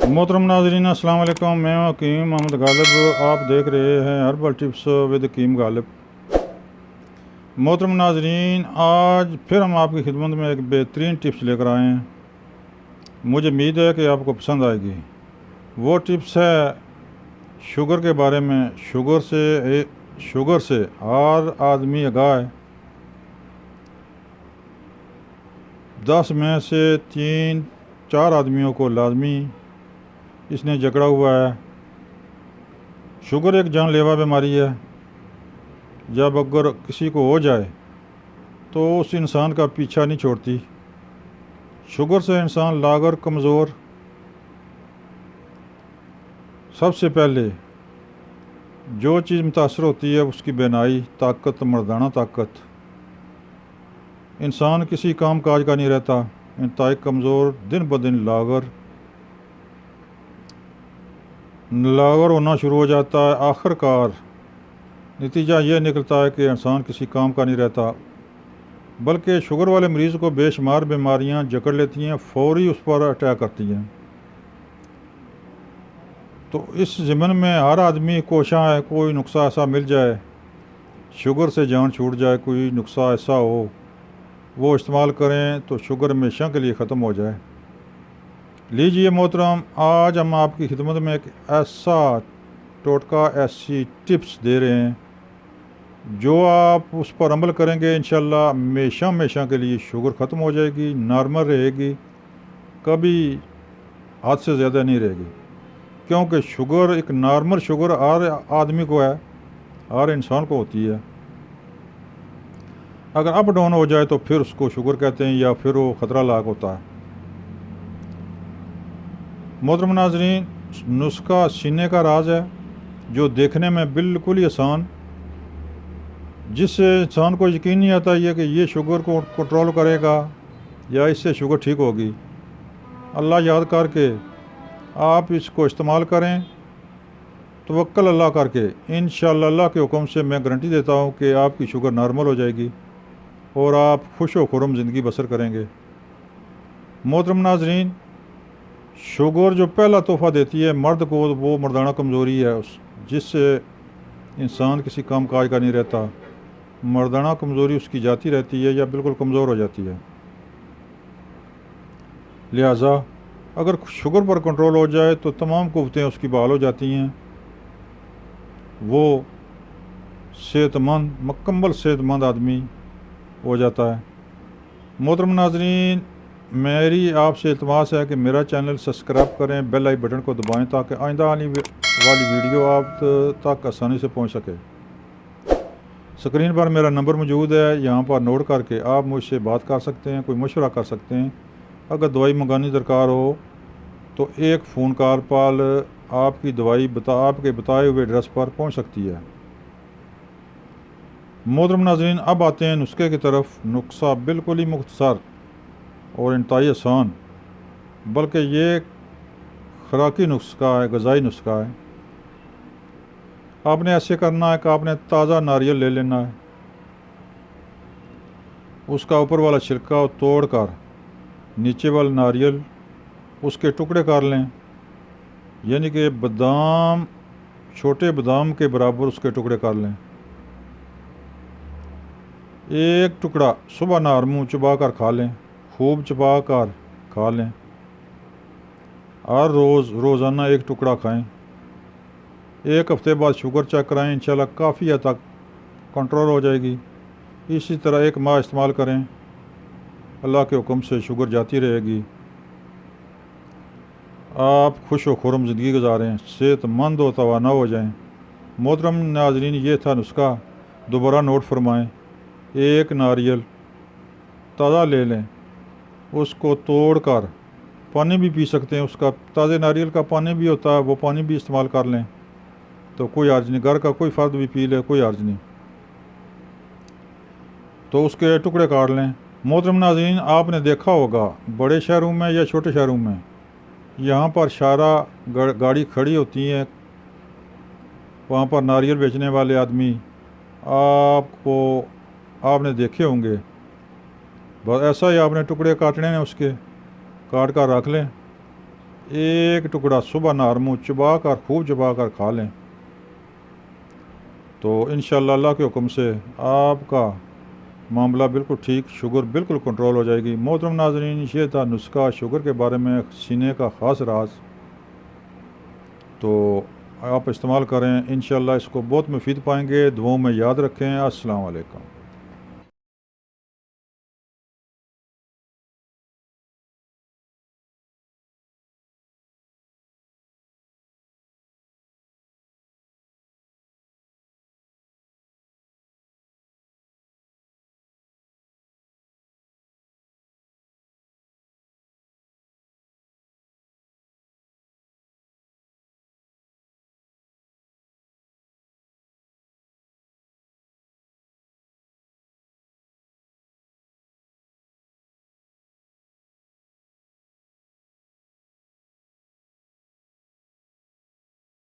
मोहतरम नाज़रीन अस्सलाम वालेकुम। मैं हकीम मोहम्मद गालिब, आप देख रहे हैं हर्बल टिप्स विद हकीम गालिब। मोहतरम नाज़रीन, आज फिर हम आपकी खिदमत में एक बेहतरीन टिप्स लेकर आए हैं। मुझे उम्मीद है कि आपको पसंद आएगी। वो टिप्स है शुगर के बारे में। शुगर से हर आदमी आगाह है। 10 में से 3-4 आदमियों को लाजमी इसने जकड़ा हुआ है। शुगर एक जानलेवा बीमारी है। जब अगर किसी को हो जाए तो उस इंसान का पीछा नहीं छोड़ती। शुगर से इंसान लागर कमज़ोर। सबसे पहले जो चीज़ मुतासर होती है उसकी बेनाई, ताकत, मर्दाना ताकत। इंसान किसी काम काज का नहीं रहता, इंतहाई कमज़ोर, दिन ब दिन लागर होना शुरू हो जाता है। आखिरकार नतीजा यह निकलता है कि इंसान किसी काम का नहीं रहता, बल्कि शुगर वाले मरीज़ को बेशुमार बीमारियां जकड़ लेती हैं, फौरी उस पर अटैक करती हैं। तो इस ज़िमन में हर आदमी कोशां है कोई नुस्खा ऐसा मिल जाए, शुगर से जान छूट जाए, कोई नुस्खा ऐसा हो वो इस्तेमाल करें तो शुगर हमेशा के लिए ख़त्म हो जाए। लीजिए मोहतरम, आज हम आपकी खिदमत में एक ऐसा टोटका, ऐसी टिप्स दे रहे हैं जो आप उस पर अमल करेंगे इंशाल्लाह हमेशा के लिए शुगर ख़त्म हो जाएगी, नॉर्मल रहेगी, कभी हद से ज़्यादा नहीं रहेगी। क्योंकि शुगर एक नॉर्मल शुगर हर आदमी को है, हर इंसान को होती है। अगर अप डाउन हो जाए तो फिर उसको शुगर कहते हैं या फिर वो ख़तरा लाक होता है। मोहतरम नाज़रीन, नुस्खा सीने का राज है जो देखने में बिल्कुल ही आसान, जिससे इंसान को यकीन नहीं आता ये कि ये शुगर को कंट्रोल करेगा या इससे शुगर ठीक होगी। अल्लाह याद करके आप इसको इस्तेमाल करें, तवक्कल अल्लाह करके, इंशाअल्लाह अल्लाह के हुक्म से मैं गारंटी देता हूँ कि आपकी शुगर नॉर्मल हो जाएगी और आप खुश व खुर्रम ज़िंदगी बसर करेंगे। मोहतरम नाज़रीन, शुगर जो पहला तोहफ़ा देती है मर्द को, वो मर्दाना कमज़ोरी है जिससे इंसान किसी काम काज का नहीं रहता। मर्दाना कमज़ोरी उसकी जाती रहती है या बिल्कुल कमज़ोर हो जाती है। लिहाजा अगर शुगर पर कंट्रोल हो जाए तो तमाम कुव्वतें उसकी बहाल हो जाती हैं, वो सेहतमंद, मुकम्मल सेहतमंद आदमी हो जाता है। मोहतरम नाज़रीन, मेरी आपसे इल्तमास है कि मेरा चैनल सब्सक्राइब करें, बेल आई बटन को दबाएं ताकि आइंदा आने वाली वीडियो आप तक आसानी से पहुंच सके। स्क्रीन पर मेरा नंबर मौजूद है, यहाँ पर नोट करके आप मुझसे बात कर सकते हैं, कोई मशवरा कर सकते हैं। अगर दवाई मंगानी दरकार हो तो एक फ़ोन कॉल पर आपकी दवाई आपके बताए हुए एड्रेस पर पहुँच सकती है। मोहतरम नाज़रीन, अब आते हैं नुस्खे की तरफ। नुस्खा बिल्कुल ही मुख्तसर और इंतहाई आसान, बल्कि ये खुराकी नुस्खा है, ग़िज़ाई नुस्खा है। आपने ऐसे करना है कि आपने ताज़ा नारियल ले लेना है, उसका ऊपर वाला छिलका तोड़ कर नीचे वाला नारियल उसके टुकड़े कर लें, यानी कि बादाम, छोटे बादाम के बराबर उसके टुकड़े कर लें। एक टुकड़ा सुबह नार मुँह चबा कर खा लें, खूब चबा कर खा लें। हर रोज़ाना एक टुकड़ा खाएं। एक हफ़्ते बाद शुगर चेक कराएं, इंशाल्लाह काफ़ी हद तक कंट्रोल हो जाएगी। इसी तरह एक माह इस्तेमाल करें, अल्लाह के हुक्म से शुगर जाती रहेगी। आप खुश व खुर्रम ज़िंदगी गुजारें, सेहतमंद व तवाना हो जाएं। मोहतरम नाज़रीन, ये था नुस्खा, दोबारा नोट फरमाएं। एक नारियल ताज़ा ले लें, उसको तोड़ कर पानी भी पी सकते हैं, उसका ताज़े नारियल का पानी भी होता है, वो पानी भी इस्तेमाल कर लें तो कोई अर्ज नहीं। घर का कोई फ़र्द भी पी ले, कोई अर्ज नहीं। तो उसके टुकड़े काट लें। मोहतरम नाज़रीन, आपने देखा होगा बड़े शहरों में या छोटे शहरों में, यहाँ पर सारा गाड़ी खड़ी होती हैं, वहाँ पर नारियल बेचने वाले आदमी आपने देखे होंगे। बस ऐसा ही आपने टुकड़े काटने हैं, उसके काट कर रख लें एक टुकड़ा सुबह नहर मुँह चबा कर खूब चबा कर खा लें तो इंशाअल्लाह अल्लाह के हुक्म से आपका मामला बिल्कुल ठीक, शुगर बिल्कुल कंट्रोल हो जाएगी। मोहतरम नाज़रीन, ये था नुस्खा शुगर के बारे में, सीने का ख़ास राज। तो आप इस्तेमाल करें, इंशाअल्लाह इसको बहुत मुफीद पाएंगे। दुआओं में याद रखें। अस्सलाम वालेकुम।